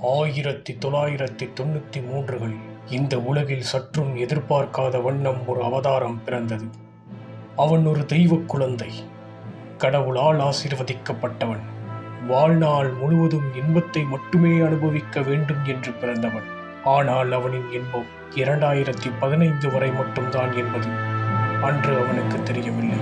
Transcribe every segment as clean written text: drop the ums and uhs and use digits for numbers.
1993களில் இந்த உலகில் சற்றும் எதிர்பார்க்காத வண்ணம் ஒரு அவதாரம் பிறந்தது. அவன் ஒரு தெய்வக் குழந்தை, கடவுளால் ஆசீர்வதிக்கப்பட்டவன், வாழ்நாள் முழுவதும் இன்பத்தை மட்டுமே அனுபவிக்க வேண்டும் என்று பிறந்தவன். ஆனால் அவனின் இன்பம் 2015 வரை மட்டும்தான் என்பது அன்று அவனுக்கு தெரியவில்லை.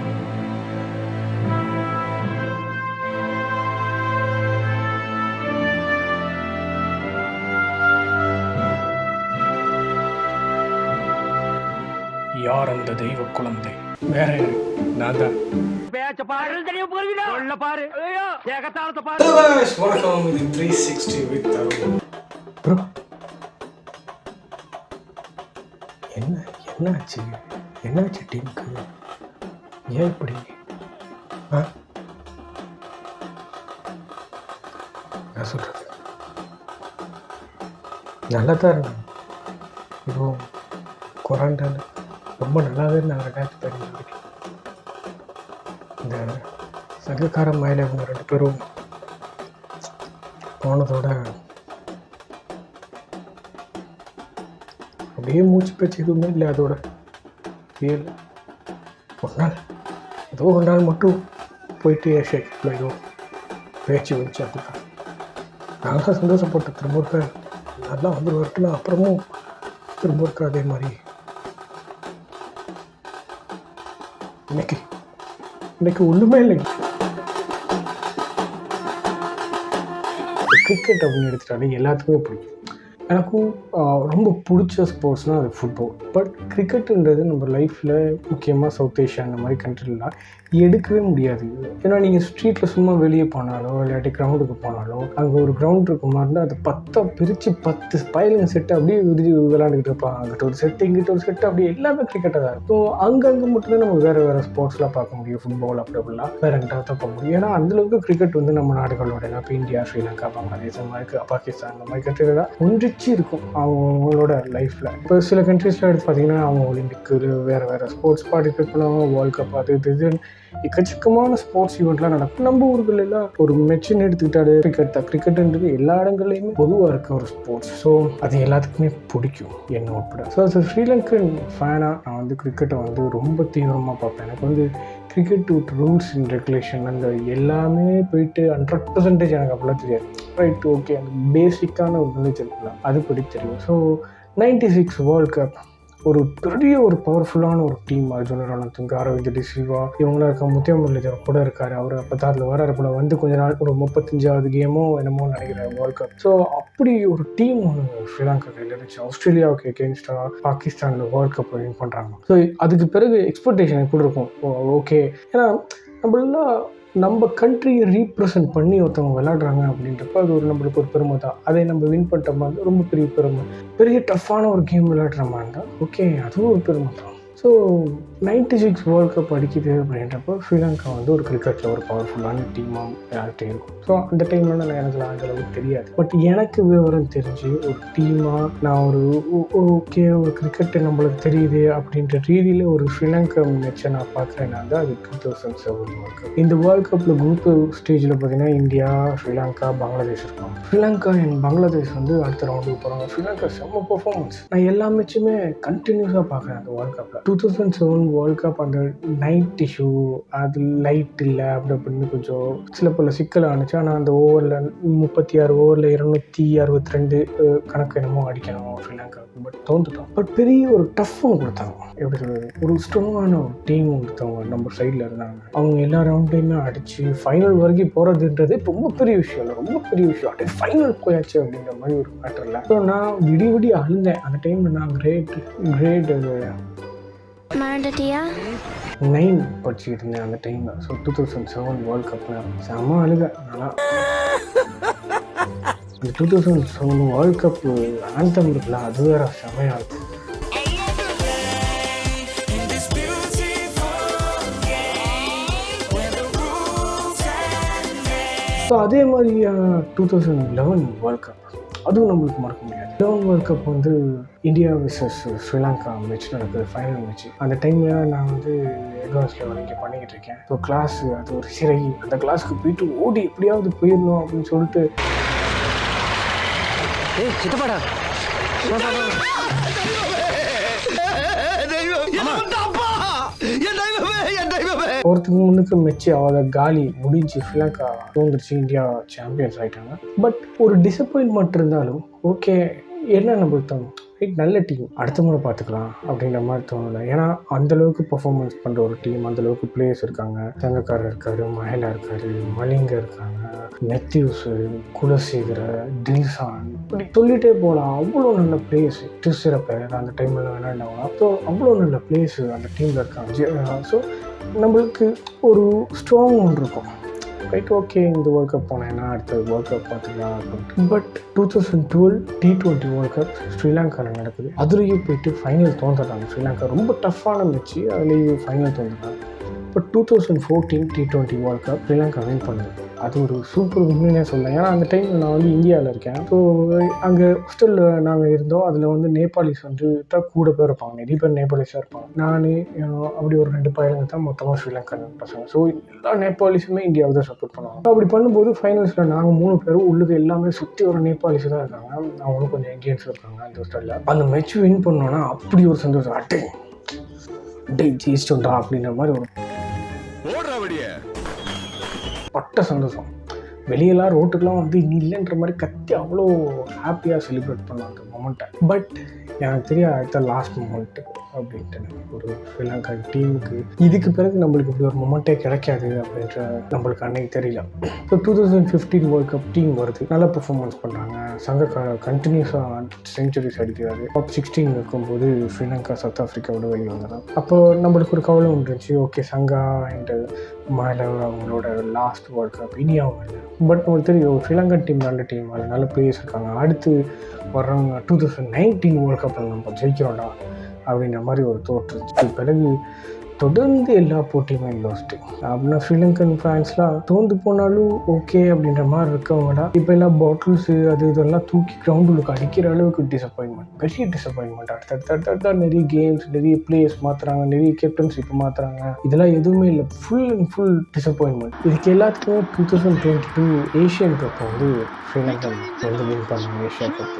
யார் அந்த தெய்வ குழந்தை? வேற யாரு? நான் தான். வணக்கம், இது 360 with தருண். ப்ரோ, என்னாச்சு டீமுக்கு? ஏன் இப்படி? நான் சொல்றது நல்லா தான் இருந்தாங்க. இப்போ குவாரண்டைன் ரொம்ப நல்லாவே இருந்தாங்க. 2015 இந்த சங்கக்கார மயில இவங்க 2 பேரும் போனதோட அப்படியே மூச்சு பேச்சு எதுவுமே இல்லை. அதோட ரியல் ஒரு நாள் மட்டும் போயிட்டு ஷேக்கில் ஏதோ பேச்சு வச்சு அதுதான் நாங்கள் சந்தோஷப்பட்டு திரும்ப இருக்க நல்லா வந்து வரட்டுல. அப்புறமும் திரும்ப இருக்க அதே மாதிரி இன்னைக்கு ஒன்றுமே இல்லைங்க. கிரிக்கெட் அப்படின்னு எடுத்துட்டாலே எல்லாத்துக்குமே பிடிக்கும். எனக்கும் ரொம்ப பிடிச்ச ஸ்போர்ட்ஸ்னால் அது ஃபுட்பால். பட் கிரிக்கெட்டுன்றது நம்ம லைஃப்பில் முக்கியமாக சவுத் ஏஷியா அந்த மாதிரி கண்ட்ரிலாம் எடுக்கவே முடியாது. ஏன்னா நீங்கள் ஸ்ட்ரீட்டில் சும்மா வெளியே போனாலோ இல்லாட்டி கிரவுண்டுக்கு போனாலோ அங்கே ஒரு கிரவுண்ட் இருக்க மாதிரி இருந்தால் அது 10 பிரித்து 10 ஸ்பைலிங் செட்டு அப்படியே விளையாண்டுக்கிட்டு இருப்பாங்க. அங்கிட்ட ஒரு செட்டு இங்கிட்ட ஒரு செட்டு அப்படியே எல்லாமே கிரிக்கெட்டாக தான் இருக்கும். அங்கங்கே மட்டும்தான் நம்ம வேறு ஸ்போர்ட்ஸ்லாம் பார்க்க முடியும். ஃபுட்பால் அப்படிலாம் வேறு எங்கிட்ட தான் பார்க்க முடியும். ஏன்னா அந்தளவுக்கு கிரிக்கெட் வந்து நம்ம நாடுகளோட இப்போ இந்தியா, ஸ்ரீலங்கா, பங்களாதேஷ், அந்த மாதிரி பாகிஸ்தான் அந்த மாதிரி கண்ட்ரியில் தான் ஒன்றிச்சு இருக்கும் அவங்களோட லைஃப்பில். இப்போ சில கண்ட்ரீஸ்லாம் எடுத்து பார்த்தீங்கன்னா அவங்க ஒலிம்பிக்கு வேறு ஸ்போர்ட்ஸ் பார்ட்டிசிபேட் பண்ணுவாங்க. வேர்ல்ட் கப் அது இது எக்கச்சக்கமான ஸ்போர்ட்ஸ் ஈவெண்ட்லாம் நடக்கும். நம்ம ஊர்கள் எல்லாம் ஒரு மெச்சின்னு எடுத்துக்கிட்டாலே கிரிக்கெட் தான். கிரிக்கெட்டுன்றது எல்லா இடங்கள்லையுமே பொதுவாக இருக்க ஒரு ஸ்போர்ட்ஸ். ஸோ அது எல்லாத்துக்குமே பிடிக்கும், என்ன உட்பட. ஸோ ஸ்ரீலங்கன் ஃபேனாக நான் வந்து கிரிக்கெட்டை வந்து ரொம்ப தீவிரமாக பார்ப்பேன். எனக்கு வந்து cricket with rules and regulation அந்த எல்லாமே போயிட்டு 100% எனக்கு அப்படிலாம் தெரியாது. ரைட், ஓகே, அந்த பேசிக்கான ஒரு நாலேஜ் இருக்குல்ல, அது படி தெரியும். ஸோ 96 வேர்ல்ட் கப் ஒரு பெரிய ஒரு பவர்ஃபுல்லான ஒரு டீம். அர்ஜுன் ரணத்துங்க, அரவிந்த் டி சில்வா இவங்களாம் இருக்க, முத்திய முரளிதரன் கூட இருக்கார். அவர் அப்போ தான் அதில் வராரு போல. வந்து கொஞ்ச நாள் ஒரு 35வது கேமோ என்னமோ நினைக்கிறேன் வேர்ல்ட் கப். ஸோ அப்படி ஒரு டீம் ஒன்று ஸ்ரீலங்கா கையில் இருந்துச்சு. ஆஸ்திரேலியாவுக்கு எகெயின்ஸ்டாக பாகிஸ்தானில் வேர்ல்ட் கப் வின் பண்ணுறாங்க. ஸோ அதுக்கு பிறகு எக்ஸ்பெக்டேஷன் எப்படி இருக்கும்? ஓகே, ஏன்னா நம்ம கண்ட்ரியை ரீப்ரசன்ட் பண்ணி ஒருத்தவங்க விளையாடுறாங்க அப்படின்றப்ப அது நம்மளுக்கு ஒரு பெருமை தான். அதை நம்ம வின் பண்ணிட்ட மாதிரி ரொம்ப பெரிய பெருமை. பெரிய டஃப்பான ஒரு கேம் விளையாடுற மாதிரி தான், ஓகே, அதுவும் ஒரு பெருமை தான். ஸோ 96 வேர்ல்ட் கப் அடிக்குது அப்படின்றப்போ ஸ்ரீலங்கா வந்து ஒரு கிரிக்கெட்டில் ஒரு பவர்ஃபுல்லான டீமாக யார்கிட்டே இருக்கும். ஸோ அந்த டைமில் எனக்கு அந்தளவுக்கு தெரியாது. பட் எனக்கு விவரம் தெரிஞ்சு ஒரு டீமாக நான் ஓகே ஒரு கிரிக்கெட்டு நம்மளுக்கு தெரியுது அப்படின்ற ரீதியில் ஒரு ஸ்ரீலங்கா மேட்சை நான் பார்க்குறேன்னா தான் அது 2007 வேர்ல்ட் கப். இந்த வேர்ல்ட் கப்பில் குரூப் ஸ்டேஜில் பார்த்தீங்கன்னா இந்தியா, ஸ்ரீலங்கா, பங்களாதேஷ் இருக்காங்க. ஸ்ரீலங்கா அண்ட் பங்களாதேஷ் வந்து அடுத்த ரவுண்டுக்கு போகிறாங்க. ஸ்ரீலங்கா செம்ம பர்ஃபார்மன்ஸ். நான் எல்லா மேட்சுமே கண்டினியூஸாக பார்க்குறேன் அந்த வேர்ல்ட் கப்பில். 2007 வேர்ல்ட் கப் அந்த நைட் இஷ்யூ, அது லைட் இல்லை அப்படின்னு கொஞ்சம் சில பல சிக்கல் ஆணுச்சு. ஆனால் அந்த ஓவரில் 36 ஓவரில் 262 கணக்கு என்னமோ அடிக்கணும் ஸ்ரீலங்காவுக்கு. பட் தோந்துட்டோம். பட் பெரிய ஒரு டஃப் ஒன்று கொடுத்தாங்க. எப்படி சொல்கிறது, ஒரு ஸ்ட்ராங்கான ஒரு டீம் கொடுத்தவங்க நம்ம சைடில் இருந்தாங்க. அவங்க எல்லா ரவுண்டையுமே அடித்து ஃபைனல் வரைக்கும் போகிறதுன்றது ரொம்ப பெரிய விஷயம் இல்லை, ரொம்ப பெரிய விஷயம். அப்படியே ஃபைனல் போயாச்சு அப்படின்ற மாதிரி ஒரு மேட்டரில். ஸோ நான் விடி அழுந்தேன் அந்த டைமில். நான் கிரேட் 9 படிச்சுக்கிட்டு இருந்தேன் அந்த டைமில். ஸோ 2007 வேர்ல்ட் கப்பில் செம்ம அழுக. நல்லா அந்த 2007 வேர்ல்ட் கப் ஆந்தம் இருக்குல்ல, அது வேறு செம்மையாக இருக்கும். ஸோ அதே மாதிரி 2011 வேர்ல்ட் கப் அதுவும் நம்மளுக்கு மறக்க முடியாது. 11 வேர்ல்ட் கப் வந்து இந்தியா விசஸ் ஸ்ரீலங்கா மேட்ச் நடக்குது, ஃபைனல் மேட்ச். அந்த டைமில் நான் வந்து எக்ஸாம்ஸில் இங்கே பண்ணிக்கிட்டு இருக்கேன். ஸோ கிளாஸு அது ஒரு சிறை, அந்த கிளாஸுக்கு போயிட்டு ஓடி எப்படியாவது போயிடணும் அப்படின்னு சொல்லிட்டு ஏய் சித்தப்பாடா ஒருத்துக்கு முன்னுக்கு மெச்சி அவளை காலி முடிஞ்சு ஸ்ரீலங்கா தோந்துருச்சு, இந்தியா சாம்பியன்ஸ் ஆகிட்டாங்க. பட் ஒரு டிசப்பாயின்மெண்ட் இருந்தாலும் ஓகே, என்ன நம்மளுக்கு தோணும், ரைட் நல்ல டீம் அடுத்த முறை பார்த்துக்கலாம் அப்படின்ற மாதிரி தோணலை. ஏன்னா அந்தளவுக்கு பர்ஃபார்மன்ஸ் பண்ணுற ஒரு டீம், அந்தளவுக்கு பிளேயர்ஸ் இருக்காங்க. சங்கக்காரர் இருக்கார், மஹேலா இருக்கார், மலிங்க இருக்காங்க, மெத்யூஸு, குலசேகர, தில்சான், இப்படி சொல்லிகிட்டே போகலாம். அவ்வளோ நல்ல பிளேயர்ஸ், திருச்சிறப்பேர் அந்த டைமில் விளையாண்டவங்க. ஸோ அவ்வளோ நல்ல பிளேயர்ஸ் அந்த டீமில் இருக்காங்க. ஸோ நம்மளுக்கு ஒரு ஸ்ட்ராங் ஒன்று இருக்கும், ரைட் ஓகே இந்த வேர்ல்ட் கப் போனேன்னா அடுத்த வேர்ல்ட் கப் பார்த்துக்கலாம் அப்படின்ட்டு. பட் 2012 T20 வேர்ல்ட் கப் ஸ்ரீலங்காவில் நடக்குது. அதுலேயும் போயிட்டு ஃபைனல் தோந்துடுறாங்க. ஸ்ரீலங்கா ரொம்ப டஃப்பான மேட்ச்சு, அதுலேயும் ஃபைனல் தோந்துடுறாங்க. இப்போ 2014 T20 world cup Sri Lanka win பண்ணுது. அது ஒரு சூப்பர் வின்னே சொல்லலாம். ஏன்னா அந்த டைமில் நான் வந்து இந்தியாவில் இருக்கேன். ஸோ அங்கே ஹாஸ்டலில் நாங்கள் இருந்தோம். அதில் வந்து நேபாளிஸ் வந்து தான் கூட பேர் இருப்பாங்க, நிறைய பேர் நேபாளிஸாக இருப்பாங்க. நான் அப்படி ஒரு 2 பையனுங்க தான் மொத்தமாக ஸ்ரீலங்கன் பசங்க. ஸோ எல்லா நேபாளிஸுமே இந்தியாவை தான் சப்போர்ட் பண்ணுவாங்க. அப்படி பண்ணும்போது ஃபைனல்ஸில் நாங்கள் 3 பேரும் உள்ளுக்கு எல்லாமே சுற்றி ஒரு நேபாளிஸ் தான் இருக்காங்க. அவங்களும் கொஞ்சம் இந்தியன்ஸ் இருக்காங்க அந்த ஹாஸ்டலில். அந்த மேட்ச் வின் பண்ணோன்னா அப்படி ஒரு சந்தோஷம், அட்டை ஜெயிச்சிட்டோம்டா அப்படின்ற மாதிரி ஒரு பட்ட சந்தோஷம். வெளியெல்லாம் ரோட்டுக்கெலாம் வந்து இன்னும் இல்லைன்ற மாதிரி கத்தி அவ்வளோ ஹாப்பியாக செலிப்ரேட் பண்ணோம் அந்த மொமெண்ட்டை. பட் எனக்கு தெரியாது அடுத்த லாஸ்ட் மொமெண்ட்டு அப்படின்ட்டு ஒரு ஸ்ரீலங்கா டீமுக்கு இதுக்கு பிறகு நம்மளுக்கு இப்படி ஒரு மொமெண்ட்டே கிடைக்காது அப்படின்ற நம்மளுக்கு அன்னைக்கு தெரியல. இப்போ 2015 வேர்ல்ட் கப் டீம் வருது, நல்லா பெர்ஃபார்மன்ஸ் பண்ணுறாங்க. சங்கக்கார கண்டினியூஸாக செஞ்சுரிஸ் அடிக்கிறாரு. டாப் 16 இருக்கும்போது ஸ்ரீலங்கா சவுத் ஆஃப்ரிக்காவோட வெளியே வந்துடும். அப்போ நம்மளுக்கு ஒரு கவலை இருந்துச்சு, ஓகே சங்கா அண்ட் மேலே அவங்களோட லாஸ்ட் வேர்ல்ட் கப் இனியாவும் இல்லை. பட் உங்களுக்கு தெரியும் ஸ்ரீலங்கன் டீம் நல்ல டீம், அது நல்ல பிளேயர்ஸ் இருக்காங்க. அடுத்து வர்றவங்க 2019 வேர்ல்ட் கப்பில் நம்ம ஜெயிக்கிறோம்டா அப்படின்ற மாதிரி ஒரு தோற்றுச்சு. பிறகு தொடர்ந்து எல்லா போட்டியுமே லோஸ்ட்டு அப்படின்னா ஸ்ரீலங்கன் ஃபேன்ஸ்லாம் தோந்து போனாலும் ஓகே அப்படின்ற மாதிரி இருக்கவங்கடா இப்போ எல்லாம் பாட்டில்ஸு அது இதெல்லாம் தூக்கி கிரவுண்டுக்கு அடிக்கிற அளவுக்கு டிசப்பாயின்மெண்ட், பெரிய டிசப்பாயின்மெண்ட். அடுத்த நிறைய கேம்ஸ், நிறைய பிளேயர்ஸ் மாற்றுறாங்க, நிறைய கேப்டன்ஷிப் மாற்றுறாங்க, இதெல்லாம் எதுவுமே இல்லை, ஃபுல் அண்ட் ஃபுல் டிசப்பாயின்மெண்ட். இதுக்கு எல்லாத்துக்குமே 2022 ஏஷியன் கப் வந்து ஸ்ரீலங்கன் வந்து வின் பண்ணாங்க. ஏஷியா கப்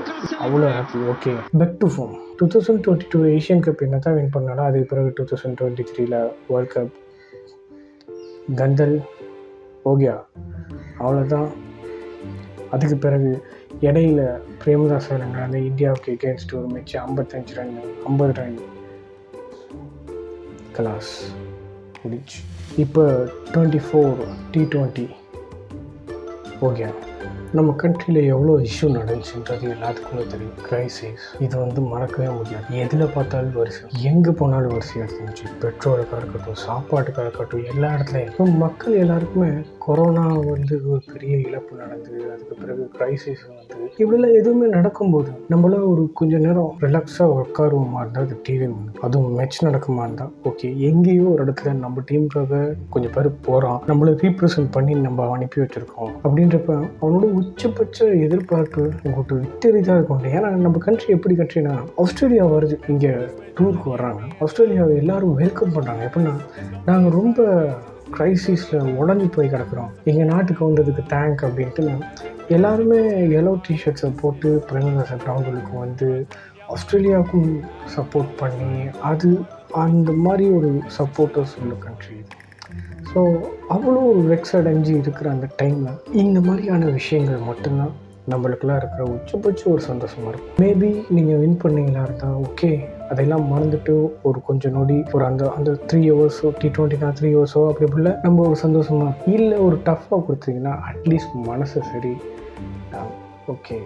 அவ்வளோ happy. Okay back to form. 2022 Asian cup என்ன தான் வின் பண்ணாலும் அதுக்கு பிறகு 2023 வேர்ல்ட் கப் கந்தல் ஓகே அவ்வளோதான். அதுக்கு பிறகு இடையில பிரேமதாஸ் அந்த இந்தியாவுக்கு எகேன்ஸ்ட் ஒரு மேட்ச் 55 ரன் 50 ரன் கிளாஸ் முடிச்சு. இப்போ 24 T20 ஓகே. நம்ம கண்ட்ரியில் எவ்வளோ இஷ்யூ நடந்துச்சுன்றது எல்லாத்துக்குமே தெரியும். கிரைசிஸ் இது வந்து மறக்கவே முடியாது. எதில் பார்த்தாலும் வரிசை, எங்கே போனாலும் வரிசையாக இருந்துச்சு. பெட்ரோலுக்காக இருக்கட்டும், சாப்பாட்டுக்காக இருக்கட்டும், எல்லா இடத்துலையும் மக்கள் எல்லாருக்குமே கொரோனா வந்து ஒரு பெரிய இழப்பு நடந்தது. அதுக்கு பிறகு கிரைசிஸ் வந்து இப்படிலாம் எதுவுமே நடக்கும்போது நம்மளாம் ஒரு கொஞ்சம் நேரம் ரிலாக்ஸாக உட்காருவோமா இருந்தால் அது டிவி, அதுவும் மேட்ச் நடக்குமா இருந்தால் ஓகே. எங்கேயோ ஒரு இடத்துல நம்ம டீமுக்காக கொஞ்சம் பேர் போகிறோம், நம்மளை ரீப்ரசன்ட் பண்ணி நம்ம அனுப்பி வச்சுருக்கோம் அப்படின்றப்ப அவனோட உச்சபட்ச எதிர்பார்ப்பு உங்களுக்கு விக்டரி தான் இருக்கும். ஏன்னா நம்ம கண்ட்ரி எப்படி கண்ட்ரினா, ஆஸ்திரேலியா வருது, இங்கே டூருக்கு வர்றாங்க, ஆஸ்திரேலியாவை எல்லாரும் வெல்கம் பண்ணுறாங்க. எப்படின்னா நாங்கள் ரொம்ப க்ரைசிஸில் உடஞ்சி போய் கிடக்குறோம், எங்கள் நாட்டுக்கு வந்ததுக்கு தேங்க் அப்படின்ட்டு எல்லாருமே எல்லோ டிஷர்ட்ஸை போட்டு பிரேமதாசன் கிரவுண்டுக்கு வந்து ஆஸ்திரேலியாவுக்கும் சப்போர்ட் பண்ணி அது அந்த மாதிரி ஒரு சப்போர்ட்டர்ஸ் உள்ள கண்ட்ரி. ஸோ அவ்வளோ ஒரு வெக்ஸ் அடைஞ்சு இருக்கிற அந்த டைமில் இந்த மாதிரியான விஷயங்கள் மட்டும்தான் நம்மளுக்கெல்லாம் இருக்கிற உச்சபட்ச ஒரு சந்தோஷமாக இருக்கும். மேபி நீங்கள் வின் பண்ணீங்களா இருந்தால் ஓகே, அதெல்லாம் மறந்துட்டு ஒரு கொஞ்சம் நொடி ஒரு அந்த 3 ஹவர்ஸோ T20 3 ஹவர்ஸோ அப்படி இப்படில நம்ம ஒரு சந்தோஷமாக இல்லை ஒரு டஃப்பாக கொடுத்தீங்கன்னா அட்லீஸ்ட் மனசை சரி ஓகே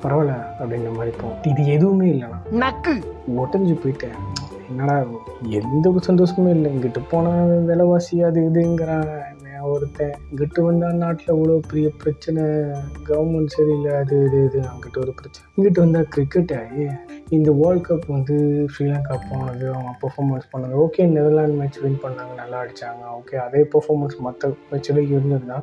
பரவாயில்ல அப்படின்ற மாதிரி போகும். இது எதுவுமே இல்லைனா நக்கு ஒட்டஞ்சு போயிட்டேன், என்னடா எந்த ஒரு சந்தோஷமே இல்லை, இங்கிட்டு போனால் விலைவாசி அது இதுங்கிறான் ஒருத்தன், இங்கிட்டு வந்தால் நாட்டில் இவ்வளோ பெரிய பிரச்சனை, கவர்மெண்ட் சரியில்லை, அது இது அங்கிட்ட ஒரு பிரச்சனை, இங்கிட்டு வந்தால் கிரிக்கெட் ஆகி இந்த வேர்ல்ட் கப் வந்து ஸ்ரீலங்கா போனது, அவங்க பெர்ஃபார்மன்ஸ் பண்ணது ஓகே, நெதர்லாண்ட் மேட்ச் வின் பண்ணாங்க, நல்லா அடித்தாங்க ஓகே, அதே பெர்ஃபார்மன்ஸ் மற்ற மேட்சில் இருந்ததுன்னா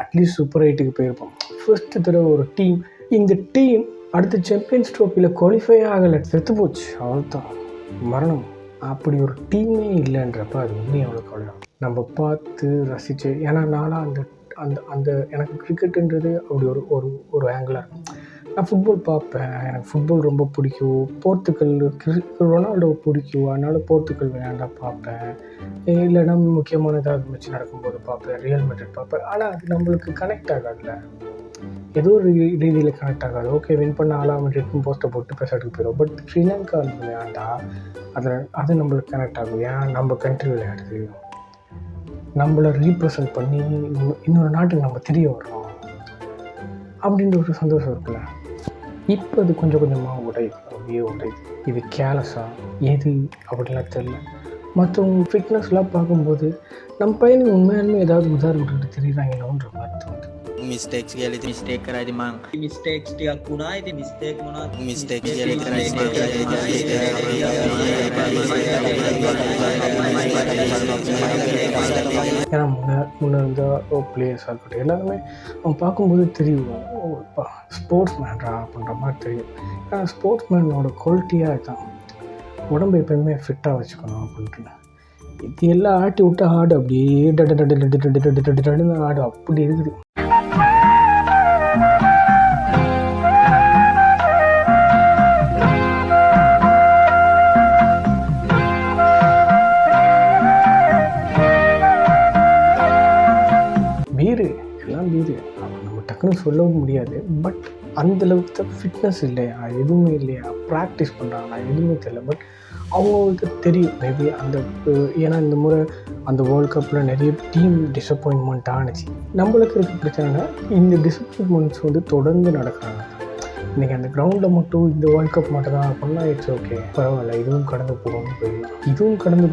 அட்லீஸ்ட் சூப்பர் 8க்கு போயிருப்போம். ஃபர்ஸ்ட்டு தடவை ஒரு டீம், இந்த டீம் அடுத்த சாம்பியன்ஸ் ட்ரோஃபியில் குவாலிஃபை ஆகலை, செத்து போச்சு, அவ்வளோதான் மரணம். அப்படி ஒரு டீமே இல்லைன்றப்ப அது இன்னும் எவ்வளோ கவலை நம்ம பார்த்து ரசித்து. ஏன்னா நானும் அந்த அந்த அந்த எனக்கு கிரிக்கெட்டுன்றது அப்படி ஒரு ஒரு ஒரு ஆங்கிளாக இருக்கும். நான் ஃபுட்பால் பார்ப்பேன். எனக்கு ஃபுட்பால் ரொம்ப பிடிக்கும். போர்த்துகல் ரொனால்டோ பிடிக்கும். அதனால் போர்த்துகல் விளையாண்டா பார்ப்பேன். இல்லைன்னா முக்கியமான ஏதாவது மேட்ச் நடக்கும்போது பார்ப்பேன். ரியல் மேட்ரிட் பார்ப்பேன். ஆனால் அது நம்மளுக்கு கனெக்ட் ஆகாதுல்ல. ஏதோ ஒரு ரீதியில் கனெக்ட் ஆகாது. ஓகே, வின் பண்ண மேட்ரிட்னு போஸ்ட்டை போட்டு பேசாட்டுக்கு போயிடும். பட் ஸ்ரீலங்கா விளையாண்டா அது நம்மளுக்கு கனெக்ட் ஆகும். ஏன் நம்ம கண்ட்ரி விளையாடுது, நம்மளை ரீப்ரசன்ட் பண்ணி இன்னொரு நாட்டுக்கு நம்ம தெரிய வர்றோம் அப்படின்ற ஒரு சந்தோஷம் இருக்குல்ல. இப்போ அது கொஞ்சம் கொஞ்சமாக உடையுது, அப்படியே உடையுது. இது கேர்லெஸ்ஸாக எது அப்படின்லாம் தெரியல. மற்றவங்க ஃபிட்னஸ்லாம் பார்க்கும்போது நம்ம பையனுக்கு உண்மையாலுமே ஏதாவது உதாரணம் விட்டுட்டு தெரியுறாங்கன்ற மாதிரி தோணுது. Mistakes geli mistake करायची mang mistakes ती पुन्हा ते mistake म्हणा mistakes geli करायची ஏன்னா முன்னே இருந்த பிளேயர்ஸாக இருக்கட்டும் எல்லாருமே அவங்க பார்க்கும்போது தெரியும், ஸ்போர்ட்ஸ் மேன்ரா அப்படின்ற மாதிரி தெரியும். ஏன்னா ஸ்போர்ட்ஸ் மேனோட குவாலிட்டியாக இதுதான், உடம்பு எப்போயுமே ஃபிட்டாக வச்சுக்கணும் அப்படின்ட்டு. இது எல்லாம் ஆட்டி விட்டு ஆடு அப்படியே டன்னு ஆடு அப்படி இருக்குது. வீடு எல்லாம் வீடு நம்ம டக்குன்னு சொல்லவும் முடியாது. பட் அந்தளவுக்கு தான் ஃபிட்னஸ் இல்லையா, எதுவுமே இல்லையா, ப்ராக்டிஸ் பண்ணுறாங்களா எதுவுமே தெரியல. பட் அவங்களுக்கு தெரியும் மேபி அந்த ஏன்னா இந்த முறை அந்த வேர்ல்ட் கப்பில் நிறைய டீம் டிசப்பாயின்மெண்ட் ஆணுச்சு. நம்மளுக்கு இருக்க பிரச்சனைனா இந்த டிசப்பாயின்மெண்ட்ஸ் வந்து தொடர்ந்து நடக்கிறாங்க. இன்றைக்கி அந்த கிரவுண்டில் மட்டும் இந்த வேர்ல்ட் கப் மட்டும் தான் அப்படின்னா இட்ஸ் ஓகே, பரவாயில்ல, இதுவும் கடந்து போகும்னு போயிடலாம். இதுவும் கடந்து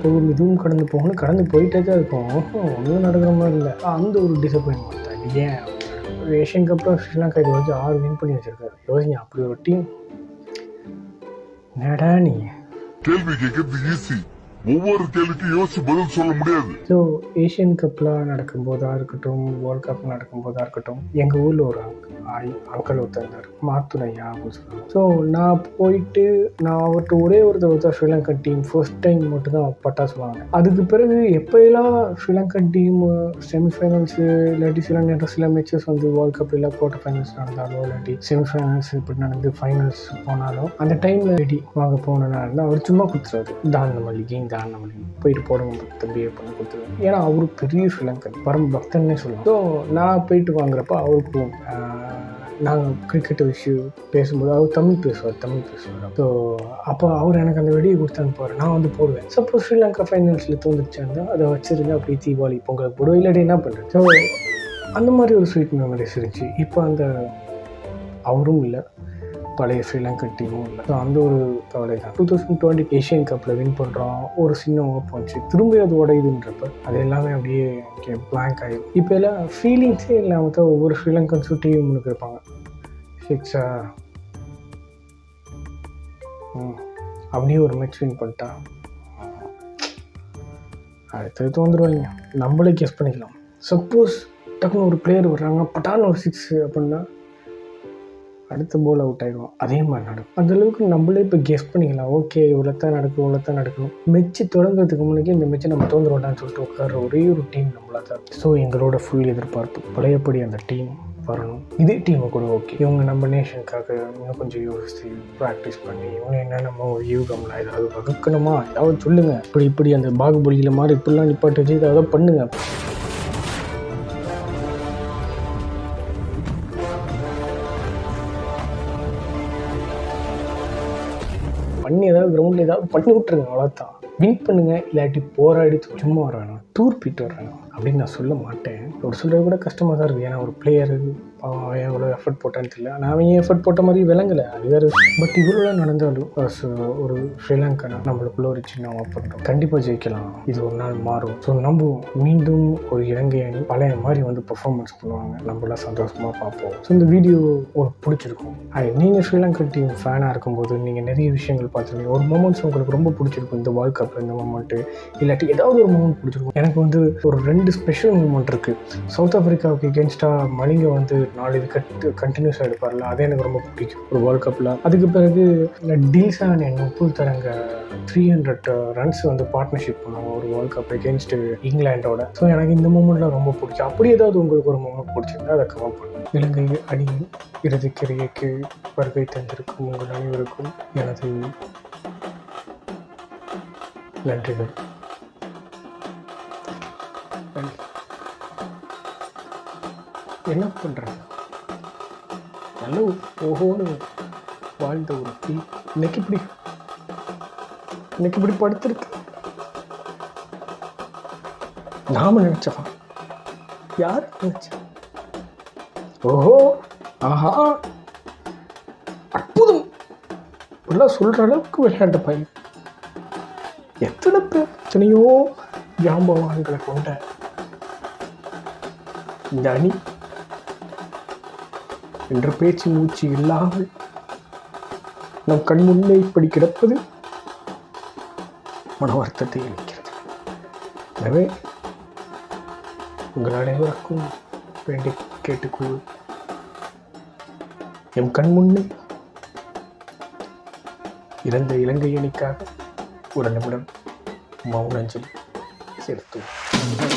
போகணும்னு கடந்து போயிட்டே தான் இருக்கும். ஒன்றும் நடக்கிற மாதிரி இல்லை. அந்த ஒரு டிசப்பாயின்மெண்ட் தான். ஏன் ஏஷியன் கப்பில் ஸ்ரீலங்கா இது வச்சு 6 வின் பண்ணி வச்சுருக்காரு. யோசிங்க, அப்படி ஒரு டீம். நேடா நீ கேள்வி கேட்கறது ஈஸி, ஒவ்வொரு கேள்விக்கும் யோசிச்சு பதில் சொல்ல முடியாது. ஸோ ஏஷியன் கப்லாம் நடக்கும்போதாக இருக்கட்டும், வேர்ல்ட் கப் நடக்கும்போதாக இருக்கட்டும், எங்கள் ஊரில் ஒரு அங்கிள் ஒருத்தர் இருந்தார், மாத்துரையா அப்படின்னு சொல்லுவாங்க. ஸோ நான் போயிட்டு நான் அவர்கிட்ட ஒரே ஒருத்தர் ஸ்ரீலங்கா டீம் ஃபர்ஸ்ட் டைம் மட்டும்தான் பட்டா சொல்லுவாங்க. அதுக்கு பிறகு எப்போயெல்லாம் ஸ்ரீலங்கா டீம் செமிஃபைனல்ஸு இல்லாட்டி சில மேட்சஸ் வந்து வேர்ல்ட் கப் இல்லை குவார்டர் ஃபைனல்ஸ் நடந்தாலும் இல்லாட்டி செமிஃபைனல்ஸ் இப்படி நடந்து ஃபைனல்ஸ் போனாலும் அந்த டைமில் ரெடி வாங்க போனேன்னா இருந்தால் அவர் சும்மா கொடுத்துருவாரு, தான மல்லிகை போயிட்டு போடுங்க தம்பியை பண்ணி கொடுத்துருவேன். ஏன்னா அவரு பெரிய ஸ்ரீலங்கன் பரம் பக்தன்னே சொல்லலாம். ஸோ நான் போயிட்டு வாங்குறப்ப அவருக்கும் நாங்கள் கிரிக்கெட் விஷயம் பேசும்போது அவர் தமிழ் பேசுவார். ஸோ அப்போ அவர் எனக்கு அந்த வெடியை கொடுத்து அனுப்புவார், நான் வந்து போடுவேன். சப்போஸ் ஸ்ரீலங்கா ஃபைனல்ஸில் தோந்துருச்சாருந்தா அதை வச்சுருந்து அப்படி தீபாவளி பொங்கல் போடுவேன், இல்லாட்டி என்ன பண்ணுறேன். ஸோ அந்த மாதிரி ஒரு ஸ்வீட் மெமரிஸ் இருந்துச்சு. இப்போ அந்த அவரும் இல்லை, பழைய ஸ்ரீலங்கா டீமும் இல்லை. ஸோ அந்த ஒரு கவலை தான். 2020 ஏஷியன் கப்பில் வின் பண்ணுறோம், ஒரு சின்ன ஓப்பம் வச்சு திரும்பி அது உடையுதுன்றப்ப அது எல்லாமே அப்படியே பிளாங்க் ஆகிடும். இப்போ எல்லாம் ஃபீலிங்ஸே இல்லாமல் தான் ஒவ்வொரு ஸ்ரீலங்கன்ஸும் டீம் முன்னுக்கு இருப்பாங்க. சிக்ஸா அப்படியே ஒரு மேட்ச் வின் பண்ணிட்டா அடுத்தடுத்து வந்துடுவாங்க, நம்மளே கெஸ் பண்ணிக்கலாம். சப்போஸ் டக்குன்னு ஒரு பிளேயர் வர்றாங்க, பட்டான்னு ஒரு 6 அப்படின்னா அடுத்த போல் அவுட் ஆகிடும். அதே மாதிரி நடக்கும். அந்தளவுக்கு நம்மளே இப்போ கெஸ் பண்ணிக்கலாம், ஓகே இவ்வளோத்தான் நடக்கணும். மெச்சு தொடங்குறதுக்கு முன்னாடி இந்த மெச்சை நம்ம தோன்ற வேண்டாம்னு சொல்லிட்டு உட்கார ஒரே ஒரு டீம் நம்மளா தான். ஸோ எங்களோட ஃபுல் எதிர்பார்ப்பு பழையபடி அந்த டீம் வரணும். இதே டீமை கூட ஓகே, இவங்க நம்ம நேஷனுக்காக இன்னும் கொஞ்சம் யோசித்து ப்ராக்டிஸ் பண்ணி இவங்க என்னென்னமோ யூகம்லாம் ஏதாவது வகுக்கணுமா, ஏதாவது சொல்லுங்கள், இப்படி அந்த பாகுபலியில் மாதிரி இப்படிலாம் நிப்பாட்டி வச்சு ஏதாவது பண்ணுங்கள். பண்ணி ஏதாவது கிரவுண்டில் ஏதாவது பண்ணி விட்டுருங்க, அவ்வளோதான். வின் பண்ணுங்கள், இல்லாட்டி போராடி சும்மா வர வேணாம், டூர் போயிட்டு வர வேணாம் அப்படின்னு நான் சொல்ல மாட்டேன். ஒரு சொல்கிறது கூட கஷ்டமாக தான் இருக்குது. ஏன்னா ஒரு பிளேயரு அவன் எவ்வளோ எஃபர்ட் போட்டான்னு தெரியல, நான் அவன் எஃபர்ட் போட்ட மாதிரி விளங்கலை, அது வேறு. பட் இவ்வளோ நடந்தாலும் ஒரு ஸ்ரீலங்கா நம்மளுக்குள்ள ஒரு சின்ன பண்ணுறோம், கண்டிப்பாக ஜெயிக்கலாம், இது ஒரு நாள் மாறும். ஸோ நம்ம மீண்டும் ஒரு இலங்கை அணி பழைய மாதிரி வந்து பெர்ஃபார்மன்ஸ் பண்ணுவாங்க, நம்மளாம் சந்தோஷமாக பார்ப்போம். ஸோ இந்த வீடியோ உங்களுக்கு பிடிச்சிருக்கும். நீங்கள் ஸ்ரீலங்கா டீம் ஃபேனாக இருக்கும்போது நீங்கள் நிறைய விஷயங்கள் பார்த்துருக்கீங்க, ஒரு மூமெண்ட்ஸ் உங்களுக்கு ரொம்ப பிடிச்சிருக்கும். இந்த வேர்ல்ட் கப்பில் இந்த மூமெண்ட்டு இல்லாட்டி ஏதாவது ஒரு மூமெண்ட் பிடிச்சிருக்கும். எனக்கு வந்து ஒரு 2 ஸ்பெஷல் மூமெண்ட் இருக்குது. சவுத் ஆஃப்ரிக்காவுக்கு எகென்ஸ்டாக மலிங்க வந்து 4 இது கண்டினியூஸாக எடுப்பார்ல, அது எனக்கு ரொம்ப பிடிக்கும் ஒரு வேர்ல்ட் கப்பில். அதுக்கு பிறகு டில்ஷான் என் முப்புல் தரங்க 300 ரன்ஸ் வந்து பார்ட்னர்ஷிப் பண்ணுவாங்க ஒரு வேர்ல்ட் கப் எகென்ஸ்ட் இங்கிலாண்டோட. ஸோ எனக்கு இந்த மூமெண்ட்லாம் ரொம்ப பிடிக்கும். அப்படி ஏதாவது உங்களுக்கு ஒரு மூமெண்ட் பிடிச்சிருந்தா அதை கமெண்ட் பண்ணுங்க. இலங்கை அணியின் இறுதிக்கிரையைக்கு வருகை தந்திருக்கும் உங்கள் அனைவருக்கும் எனது நன்றிகள். என்ன பண்ணுறாங்க நல்ல ஓஹோன்னு வாழ்ந்த ஒரு ஃபீல் இன்னைக்கு இப்படி படுத்திருக்கு. நாம நினைச்சா யார் நினைச்சா? ஓஹோ ஆஹா அற்புதம் எல்லாம் சொல்ற அளவுக்கு விளையாட்ட பையன். எத்தனை பேர் எத்தனையோ ஜாம்பவான்களை கொண்ட இந்த அணி என்ற பேச்சு மூச்சு இல்லாமல் நம் கண் முன்னே இப்படி கிடப்பது மன வருத்தத்தை அளிக்கிறது. எனவே உங்கள் அனைவருக்கும் வேண்டி கேட்டுக்கொள், எம் கண் முன்னே இறந்த இலங்கை அணிக்காக ஒரு நிமிடம் மௌன அஞ்சலி செலுத்துவோம்.